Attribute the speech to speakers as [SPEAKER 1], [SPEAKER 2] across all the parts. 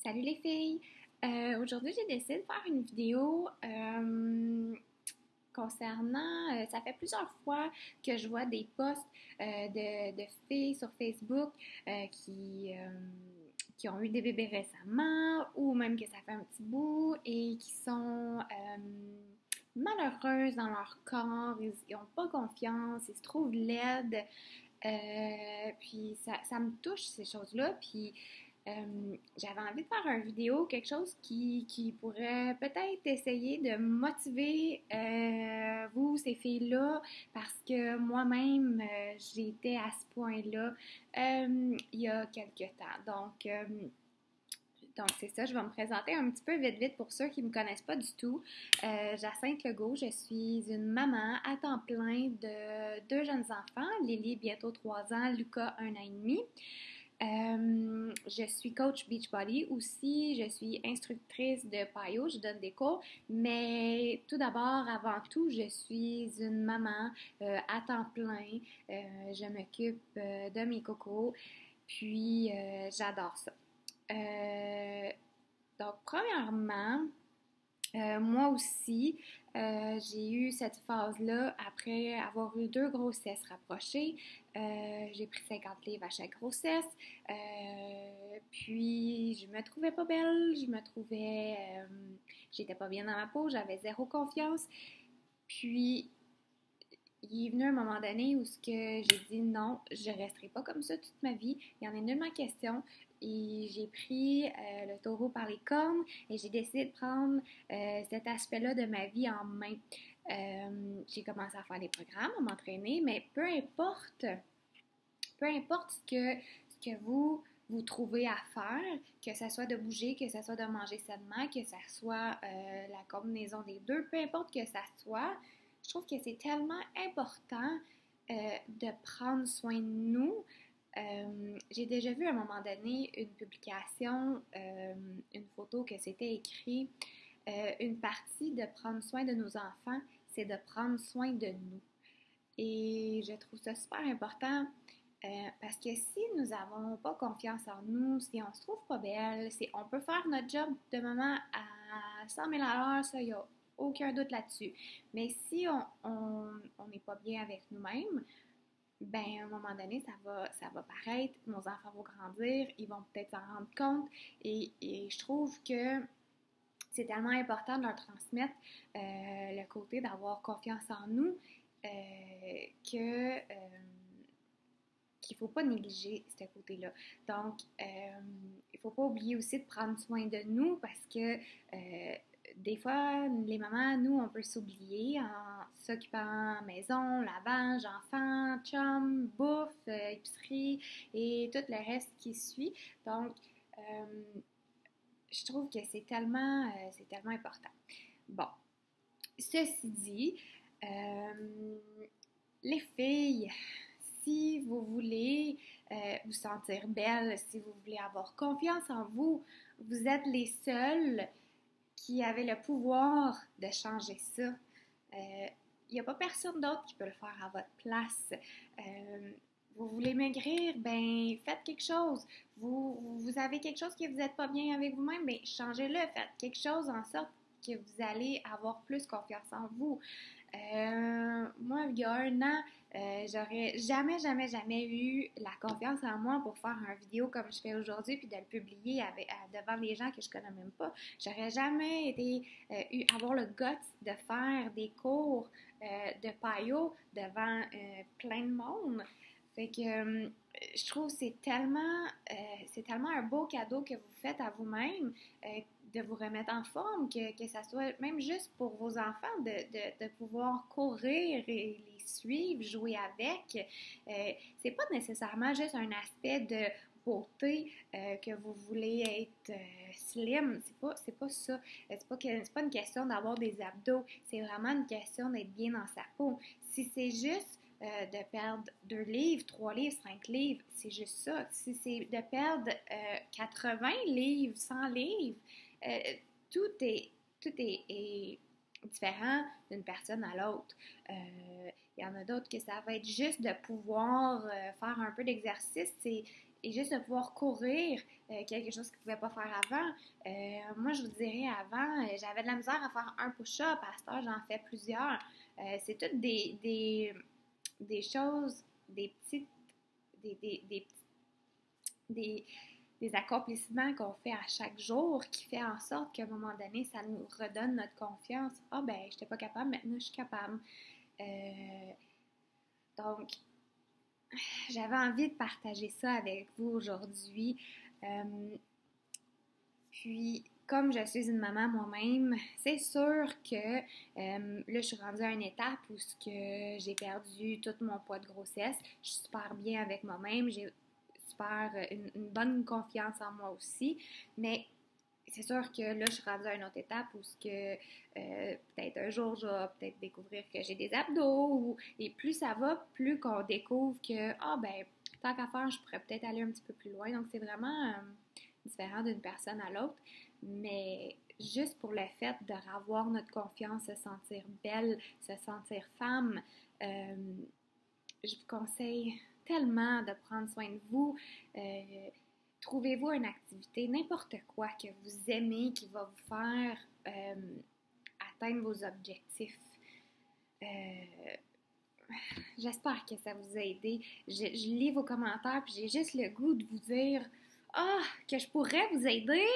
[SPEAKER 1] Salut les filles! Aujourd'hui, j'ai décidé de faire une vidéo concernant, ça fait plusieurs fois que je vois des posts de filles sur Facebook qui ont eu des bébés récemment ou même que ça fait un petit bout et qui sont malheureuses dans leur corps, ils n'ont pas confiance, ils se trouvent laides. Puis ça me touche ces choses-là. Puis j'avais envie de faire une vidéo, quelque chose qui pourrait peut-être essayer de motiver vous, ces filles-là, parce que moi-même, j'étais à ce point-là il y a quelques temps. Donc, c'est ça, je vais me présenter un petit peu vite vite pour ceux qui ne me connaissent pas du tout. Jacinthe Legault, je suis une maman à temps plein de deux jeunes enfants, Lily bientôt 3 ans, Lucas 1 an et demi. Je suis coach Beachbody aussi, je suis instructrice de PAYO, je donne des cours, mais tout d'abord, avant tout, je suis une maman à temps plein, je m'occupe de mes cocos, puis j'adore ça. Euh, donc, premièrement, moi aussi, j'ai eu cette phase-là après avoir eu 2 grossesses rapprochées. J'ai pris 50 livres à chaque grossesse. Puis, je me trouvais pas belle, j'étais pas bien dans ma peau, j'avais zéro confiance. Puis, il est venu un moment donné où ce que j'ai dit non, je resterai pas comme ça toute ma vie. Il y en a nullement question. Et j'ai pris le taureau par les cornes et j'ai décidé de prendre cet aspect-là de ma vie en main. J'ai commencé à faire des programmes, à m'entraîner, mais peu importe ce que vous trouvez à faire, que ce soit de bouger, que ce soit de manger sainement, que ce soit la combinaison des deux, peu importe que ça soit, je trouve que c'est tellement important de prendre soin de nous. J'ai déjà vu à un moment donné une publication, une photo que c'était écrit, une partie de prendre soin de nos enfants, c'est de prendre soin de nous. Et je trouve ça super important parce que si nous n'avons pas confiance en nous, si on se trouve pas belle, si on peut faire notre job de maman à 100 000 à l'heure, ça, il n'y a aucun doute là-dessus. Mais si on n'est pas bien avec nous-mêmes, ben à un moment donné, ça va paraître, nos enfants vont grandir, ils vont peut-être s'en rendre compte et je trouve que c'est tellement important de leur transmettre le côté d'avoir confiance en nous euh, que qu'il ne faut pas négliger ce côté-là. Donc, il ne faut pas oublier aussi de prendre soin de nous parce que des fois, les mamans, nous, on peut s'oublier en s'occupant maison, lavage, enfants, chum, bouffe, épicerie et tout le reste qui suit. Donc, je trouve que c'est tellement important. Bon, ceci dit, euh, les filles, si vous voulez vous sentir belle, si vous voulez avoir confiance en vous, vous êtes les seules qui avez le pouvoir de changer ça. Il n'y a pas personne d'autre qui peut le faire à votre place. Vous voulez maigrir, ben faites quelque chose. Vous avez quelque chose que vous n'êtes pas bien avec vous-même, ben changez-le. Faites quelque chose en sorte que vous allez avoir plus confiance en vous. Moi, il y a 1 an, j'aurais jamais, jamais, jamais eu la confiance en moi pour faire une vidéo comme je fais aujourd'hui puis de le publier devant les gens que je connais même pas. J'aurais jamais avoir le guts de faire des cours de paillot devant plein de monde. Fait que je trouve que c'est tellement un beau cadeau que vous faites à vous-même de vous remettre en forme, que ça soit même juste pour vos enfants, de pouvoir courir et les suivre, jouer avec. C'est pas nécessairement juste un aspect de beauté que vous voulez être slim, c'est pas ça. C'est pas une question d'avoir des abdos, c'est vraiment une question d'être bien dans sa peau. Si c'est juste de perdre 2 livres, 3 livres, 5 livres, c'est juste ça. Si c'est de perdre 80 livres, 100 livres, euh, tout est différent d'une personne à l'autre. Il y en a d'autres que ça va être juste de pouvoir faire un peu d'exercice. et juste de pouvoir courir, quelque chose qu'ils ne pouvaient pas faire avant. Moi, je vous dirais, avant, j'avais de la misère à faire un push-up. À cette heure, j'en fais plusieurs. C'est toutes des choses, des petites, des des, des accomplissements qu'on fait à chaque jour qui fait en sorte qu'à un moment donné, ça nous redonne notre confiance. Ah ben, je n'étais pas capable, maintenant je suis capable. Euh, donc, j'avais envie de partager ça avec vous aujourd'hui. Euh, Puis, comme je suis une maman moi-même, c'est sûr que là, je suis rendue à une étape où j'ai perdu tout mon poids de grossesse. Je suis super bien avec moi-même. J'ai super une bonne confiance en moi aussi. Mais c'est sûr que là, je suis rendue à une autre étape où peut-être un jour, je vais peut-être découvrir que j'ai des abdos. Et plus ça va, plus qu'on découvre que, ah ben, tant qu'à faire, je pourrais peut-être aller un petit peu plus loin. Donc, c'est vraiment différent d'une personne à l'autre. Mais juste pour le fait de revoir notre confiance, se sentir belle, se sentir femme, euh, je vous conseille tellement de prendre soin de vous. Euh, Trouvez-vous une activité, n'importe quoi que vous aimez, qui va vous faire atteindre vos objectifs. Euh, J'espère que ça vous a aidé. Je lis vos commentaires, puis j'ai juste le goût de vous dire que je pourrais vous aider.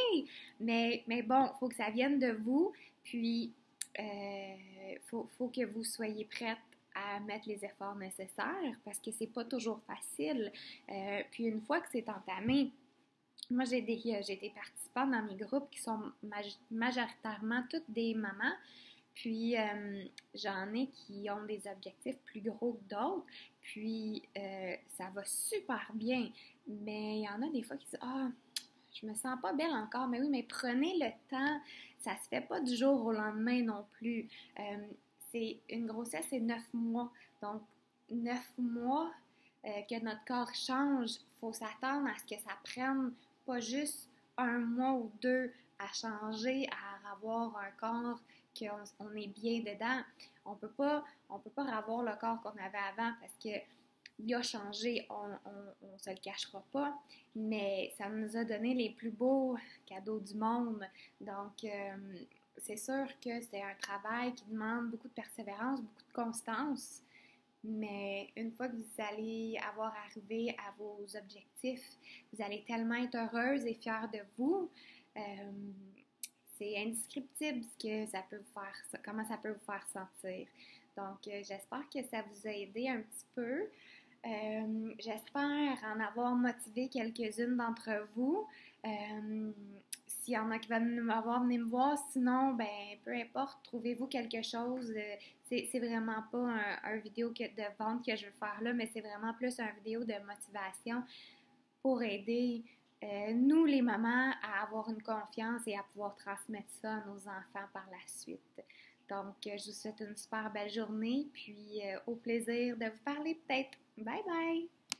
[SPEAKER 1] Mais bon, il faut que ça vienne de vous. Puis, faut que vous soyez prête à mettre les efforts nécessaires parce que c'est pas toujours facile. Puis, une fois que c'est entamé, moi, j'ai des participants dans mes groupes qui sont majoritairement toutes des mamans. Puis, j'en ai qui ont des objectifs plus gros que d'autres. Puis, ça va super bien. Mais il y en a des fois qui disent je me sens pas belle encore. Mais oui, mais prenez le temps. Ça se fait pas du jour au lendemain non plus. C'est une grossesse, c'est 9 mois. Donc, 9 mois que notre corps change, il faut s'attendre à ce que ça prenne pas juste un mois ou deux à changer, à avoir un corps qu'on est bien dedans. On peut pas avoir le corps qu'on avait avant parce que il a changé, on se le cachera pas, mais ça nous a donné les plus beaux cadeaux du monde. Donc, c'est sûr que c'est un travail qui demande beaucoup de persévérance, beaucoup de constance, mais une fois que vous allez avoir arrivé à vos objectifs, vous allez tellement être heureuse et fière de vous. Euh, c'est indescriptible ce que ça peut vous faire, comment ça peut vous faire sentir. Donc, j'espère que ça vous a aidé un petit peu. J'espère en avoir motivé quelques-unes d'entre vous. S'il y en a qui veulent venir me voir, sinon, ben, peu importe, trouvez-vous quelque chose. C'est vraiment pas un vidéo de vente que je veux faire là, mais c'est vraiment plus un vidéo de motivation pour aider nous, les mamans, à avoir une confiance et à pouvoir transmettre ça à nos enfants par la suite. Donc, je vous souhaite une super belle journée, puis au plaisir de vous parler peut-être. Bye bye!